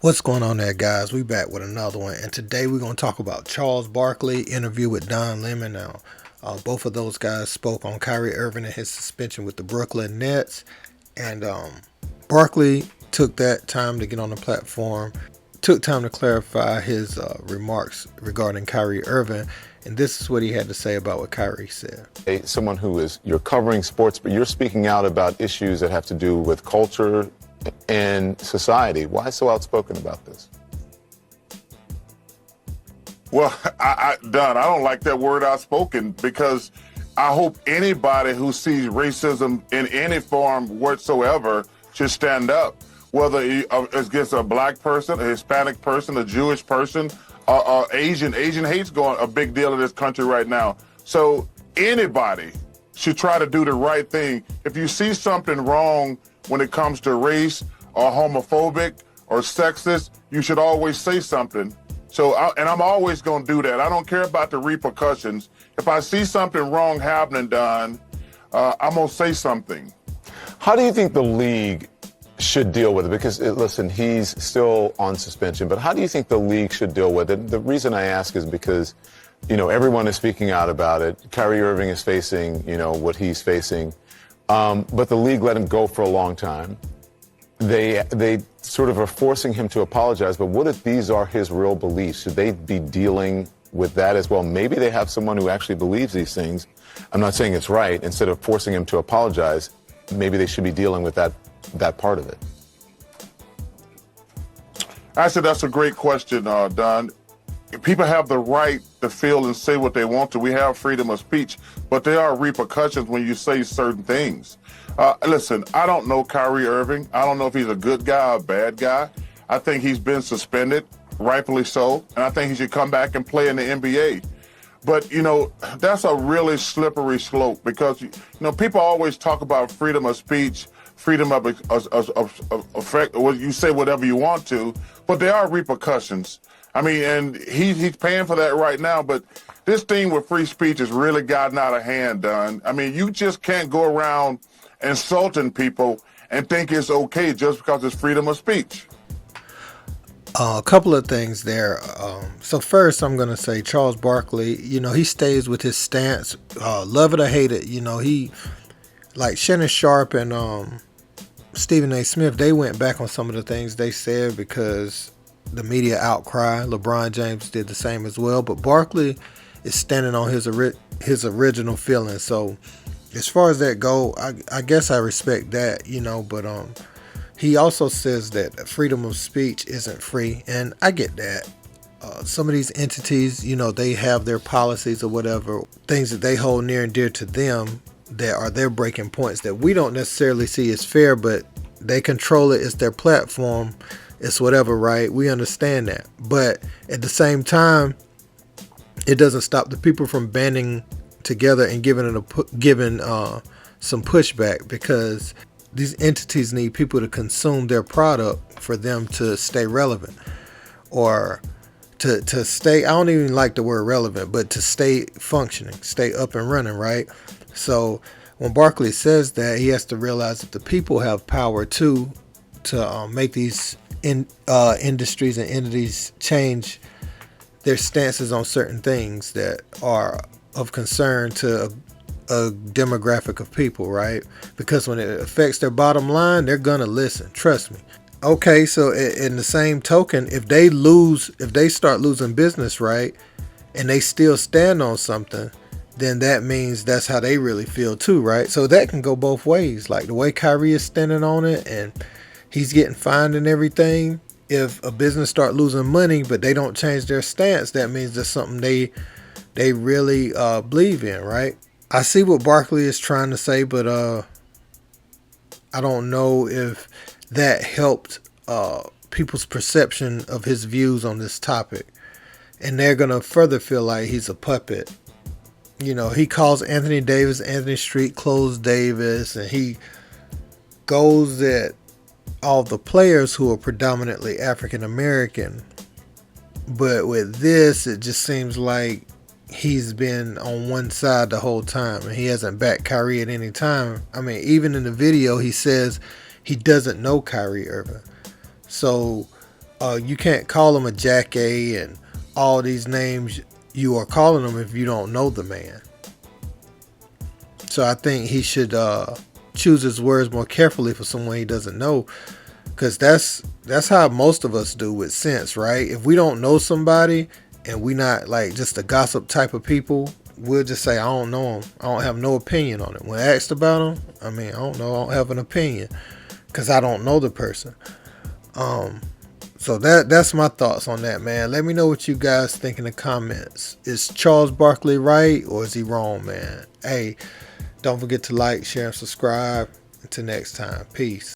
What's going on there, guys? We back with another one, and today we're going to talk about Charles Barkley interview with Don Lemon. Now, both of those guys spoke on Kyrie Irving and his suspension with the Brooklyn Nets, and Barkley took that time to get on the platform, took time to clarify his remarks regarding Kyrie Irving, and this is what he had to say about what Kyrie said. Someone who is, you're covering sports, but you're speaking out about issues that have to do with culture and society. Why so outspoken about this? Well, Don, I don't like that word outspoken because I hope anybody who sees racism in any form whatsoever should stand up, whether it's against a black person, a Hispanic person, a Jewish person, Asian. Asian hate's going a big deal in this country right now. So anybody should try to do the right thing. If you see something wrong when it comes to race or homophobic or sexist, you should always say something. And I'm always going to do that. I don't care about the repercussions. If I see something wrong happening, Don, I'm going to say something. How do you think the league should deal with it? Because, listen, he's still on suspension, but how do you think the league should deal with it? The reason I ask is because, everyone is speaking out about it. Kyrie Irving is facing, what he's facing. But the league let him go for a long time. They sort of are forcing him to apologize, but what if these are his real beliefs? Should they be dealing with that as well? Maybe they have someone who actually believes these things. I'm not saying it's right. Instead of forcing him to apologize, maybe they should be dealing with that part of it. I said that's a great question, Don. People have the right to feel and say what they want to. We have freedom of speech, but there are repercussions when you say certain things. Listen, I don't know Kyrie Irving. I don't know if he's a good guy or a bad guy. I think he's been suspended, rightfully so, and I think he should come back and play in the NBA. But, that's a really slippery slope because, people always talk about freedom of speech, freedom of effect, or you say whatever you want to, but there are repercussions. I mean, and he's paying for that right now, but this thing with free speech has really gotten out of hand, Don. I mean, you just can't go around insulting people and think it's okay just because it's freedom of speech. A couple of things there. So first, I'm going to say Charles Barkley, he stays with his stance, love it or hate it. He, like Shannon Sharp and Stephen A. Smith, they went back on some of the things they said because the media outcry. LeBron James did the same as well. But Barkley is standing on his original feelings. So as far as that go, I guess I respect that, but he also says that freedom of speech isn't free, and I get that. Some of these entities, they have their policies or whatever, things that they hold near and dear to them that are their breaking points that we don't necessarily see as fair, but they control it. It's their platform. It's whatever, right? We understand that. But at the same time, it doesn't stop the people from banding together and giving some pushback, because these entities need people to consume their product for them to stay relevant, or to stay, I don't even like the word relevant, but to stay functioning, stay up and running, right? So when Barkley says that, he has to realize that the people have power too to make these industries and entities change their stances on certain things that are of concern to a demographic of people, right? Because when it affects their bottom line, they're gonna listen. Trust me. Okay, so in the same token, if they start losing business, right, and they still stand on something, then that means that's how they really feel too, right? So that can go both ways. Like the way Kyrie is standing on it and he's getting fined and everything. If a business start losing money but they don't change their stance, that means that's something they really believe in, right? I see what Barkley is trying to say, but I don't know if that helped people's perception of his views on this topic. And they're going to further feel like he's a puppet. He calls Anthony Davis Anthony Street Clothes Davis, and he goes at all the players who are predominantly African American. But with this, it just seems like he's been on one side the whole time, and he hasn't backed Kyrie at any time. I mean, even in the video, he says he doesn't know Kyrie Irving. So You can't call him a Jack A and all these names you are calling him if you don't know the man. So I think he should choose his words more carefully for someone he doesn't know, because that's how most of us do with sense, right? If we don't know somebody and we not like just a gossip type of people, we'll just say, I don't know him. I don't have no opinion on it. When asked about him, I mean, I don't know. I don't have an opinion because I don't know the person. So that's my thoughts on that, man. Let me know what you guys think in the comments. Is Charles Barkley right or is he wrong, man? Hey, don't forget to like, share, and subscribe. Until next time, peace.